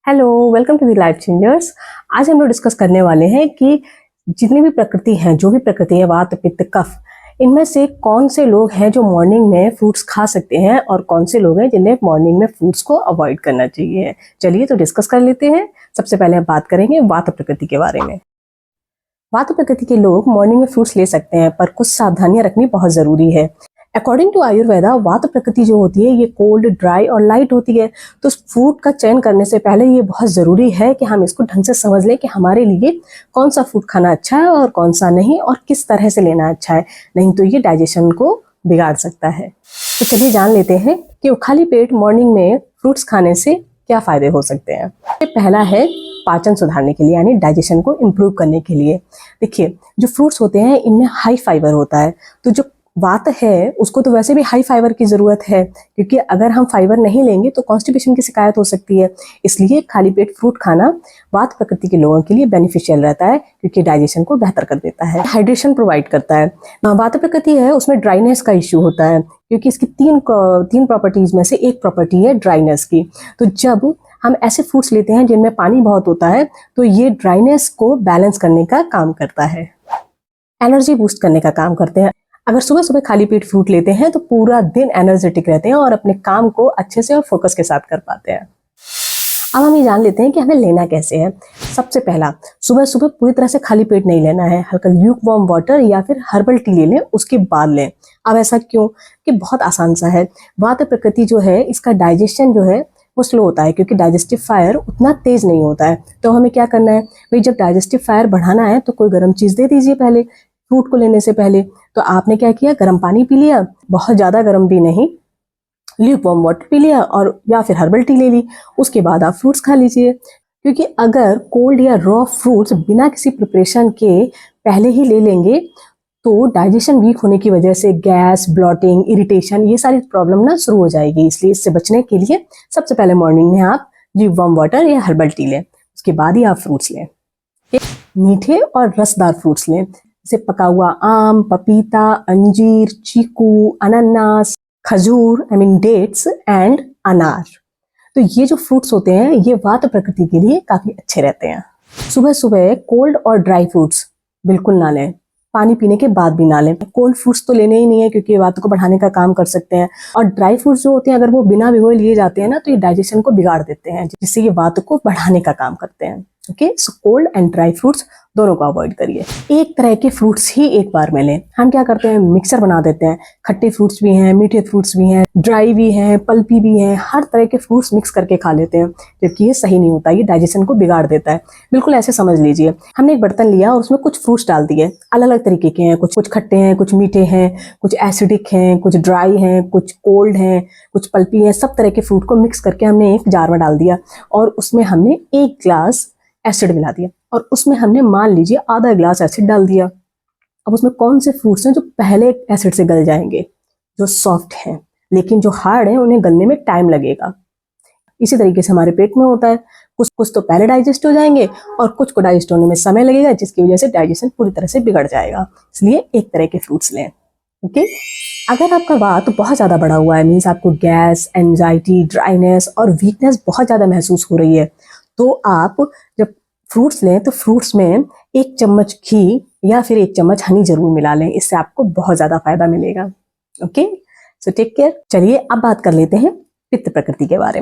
Hello, welcome to the Life Changers. आज हम लोग डिस्कस करने वाले हैं कि जितनी भी प्रकृति हैं, जो भी प्रकृति है, वात पित्त कफ, इनमें से कौन से लोग हैं जो मॉर्निंग में फ्रूट्स खा सकते हैं और कौन से लोग हैं जिन्हें मॉर्निंग में फ्रूट्स को अवॉइड करना चाहिए। चलिए तो डिस्कस कर लेते हैं। सबसे पहले हम बात करेंगे वात प्रकृति के बारे में। वात प्रकृति के लोग मॉर्निंग में फ्रूट्स ले सकते हैं, पर कुछ सावधानियां रखनी बहुत जरूरी है। अकॉर्डिंग टू आयुर्वेदा, वात प्रकृति जो होती है ये कोल्ड, ड्राई और लाइट होती है। तो फ्रूट का चयन करने से पहले ये बहुत ज़रूरी है कि हम इसको ढंग से समझ लें कि हमारे लिए कौन सा फ्रूट खाना अच्छा है और कौन सा नहीं, और किस तरह से लेना अच्छा है, नहीं तो ये डाइजेशन को बिगाड़ सकता है। तो चलिए जान लेते हैं कि खाली पेट मॉर्निंग में फ्रूट्स खाने से क्या फ़ायदे हो सकते हैं। पहला है पाचन सुधारने के लिए, यानी डाइजेशन को इम्प्रूव करने के लिए। देखिए, जो फ्रूट्स होते हैं इनमें हाई फाइबर होता है, तो जो वात है उसको तो वैसे भी हाई फाइबर की ज़रूरत है, क्योंकि अगर हम फाइबर नहीं लेंगे तो कॉन्स्टिपेशन की शिकायत हो सकती है। इसलिए खाली पेट फ्रूट खाना वात प्रकृति के लोगों के लिए बेनिफिशियल रहता है, क्योंकि डाइजेशन को बेहतर कर देता है, हाइड्रेशन प्रोवाइड करता है। वात प्रकृति है उसमें ड्राइनेस का इश्यू होता है, क्योंकि इसकी तीन प्रॉपर्टीज़ में से एक प्रॉपर्टी है ड्राइनेस की। तो जब हम ऐसे फ्रूट्स लेते हैं जिनमें पानी बहुत होता है तो ये ड्राइनेस को बैलेंस करने का काम करता है, एनर्जी बूस्ट करने का काम करते हैं। अगर सुबह सुबह खाली पेट फ्रूट लेते हैं तो पूरा दिन एनर्जेटिक रहते हैं और अपने काम को अच्छे से और फोकस के साथ कर पाते हैं। अब हम ये जान लेते हैं कि हमें लेना कैसे है। सबसे पहला, सुबह सुबह पूरी तरह से खाली पेट नहीं लेना है, हल्का ल्यूक वार्म वाटर या फिर हर्बल टी ले लें, उसके बाद लें। अब ऐसा क्यों? कि बहुत आसान सा है। वात प्रकृति जो है इसका डाइजेशन जो है वो स्लो होता है, क्योंकि डाइजेस्टिव फायर उतना तेज नहीं होता है। तो हमें क्या करना है भाई, जब डाइजेस्टिव फायर बढ़ाना है तो कोई गर्म चीज़ दे दीजिए पहले, फ्रूट को लेने से पहले। तो आपने क्या किया, गर्म पानी पी लिया, बहुत ज़्यादा गर्म भी नहीं, ल्यूक वार्म वाटर पी लिया, और या फिर हर्बल टी ले ली। उसके बाद आप फ्रूट्स खा लीजिए, क्योंकि अगर कोल्ड या रॉ फ्रूट्स बिना किसी प्रिपरेशन के पहले ही ले लेंगे तो डाइजेशन वीक होने की वजह से गैस, ब्लॉटिंग, इरिटेशन, ये सारी प्रॉब्लम ना शुरू हो जाएगी। इसलिए इससे बचने के लिए सबसे पहले मॉर्निंग में आप ल्यूक वार्म वाटर या हर्बल टी लें, उसके बाद ही आप फ्रूट्स लें। मीठे और रसदार फ्रूट्स लें, जैसे पका हुआ आम, पपीता, अंजीर, चीकू, अनानास, खजूर, डेट्स एंड अनार। तो ये जो फ्रूट्स होते हैं ये वात प्रकृति के लिए काफ़ी अच्छे रहते हैं। सुबह सुबह कोल्ड और ड्राई फ्रूट्स बिल्कुल ना लें, पानी पीने के बाद भी ना लें। कोल्ड फ्रूट्स तो लेने ही नहीं है, क्योंकि ये वात को बढ़ाने का काम कर सकते हैं, और ड्राई फ्रूट्स जो होते हैं अगर वो बिना भिगोए लिए जाते हैं ना तो ये डाइजेशन को बिगाड़ देते हैं, जिससे ये वात को बढ़ाने का काम करते हैं। Okay, so cold and dry fruits दोनों को अवॉइड करिए। एक तरह के फ्रूट्स ही एक बार में लें। हम क्या करते हैं, मिक्सर बना देते हैं, खट्टे फ्रूट्स भी हैं, मीठे फ्रूट्स भी हैं, ड्राई भी हैं, पल्पी भी हैं, हर तरह के फ्रूट्स मिक्स करके खा लेते हैं, जबकि ये सही नहीं होता, ये डाइजेशन को बिगाड़ देता है। बिल्कुल ऐसे समझ लीजिए, हमने एक बर्तन लिया और उसमें कुछ फ्रूट्स डाल दिए, अलग अलग तरीके के हैं, कुछ खट्टे हैं, कुछ मीठे हैं, कुछ एसिडिक हैं, कुछ ड्राई हैं, कुछ कोल्ड हैं, कुछ पल्पी हैं। सब तरह के फ्रूट को मिक्स करके हमने एक जार में डाल दिया, और उसमें हमने 1 ग्लास एसिड मिला दिया, और उसमें हमने मान लीजिए आधा ग्लास एसिड डाल दिया। अब उसमें कौन से फ्रूट्स हैं जो पहले एसिड से गल जाएंगे? जो सॉफ्ट हैं, लेकिन जो हार्ड हैं उन्हें गलने में टाइम लगेगा। इसी तरीके से हमारे पेट में होता है, कुछ तो पहले डाइजेस्ट हो जाएंगे और कुछ को डाइजेस्ट होने में समय लगेगा, जिसकी वजह से डाइजेशन पूरी तरह से बिगड़ जाएगा। इसलिए एक तरह के फ्रूट्स लें। ओके, अगर आपका वात बहुत ज़्यादा बढ़ा हुआ है, मीन्स आपको गैस, एंजाइटी, ड्राइनेस और वीकनेस बहुत ज़्यादा महसूस हो रही है, तो आप जब फ्रूट्स लें तो फ्रूट्स में 1 चम्मच घी या फिर 1 चम्मच हनी जरूर मिला लें, इससे आपको बहुत ज़्यादा फायदा मिलेगा। Okay, so take care. चलिए अब बात कर लेते हैं पित्त प्रकृति के बारे में।